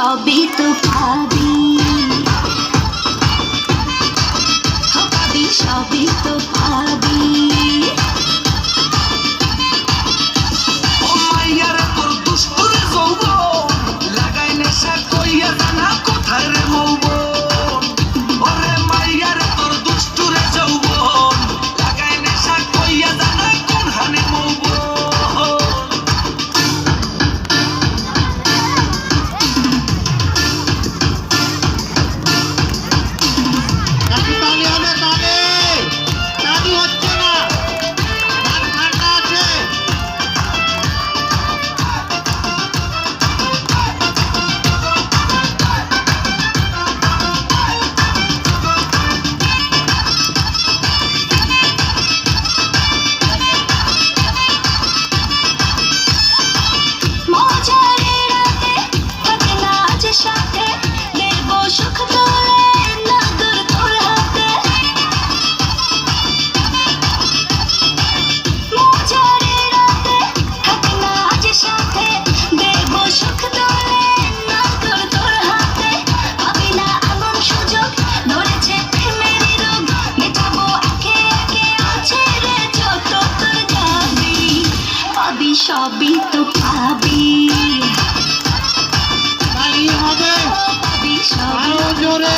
সবই তো পাবি, পাবি সবই তো পাবি। ও মাইয়ারে তোর দুষ্টুরে যৌবন লাগাই নেশা কইয়া জানা কোথায় রে মৌবন। ওরে মাইয়ারে তোর দুষ্টুরে যৌবন লাগাই নেশা কইয়া জানা কোন হানে মৌবন। সবই তো পাবি, তাই হবে পাবি সবই আরো জোরে।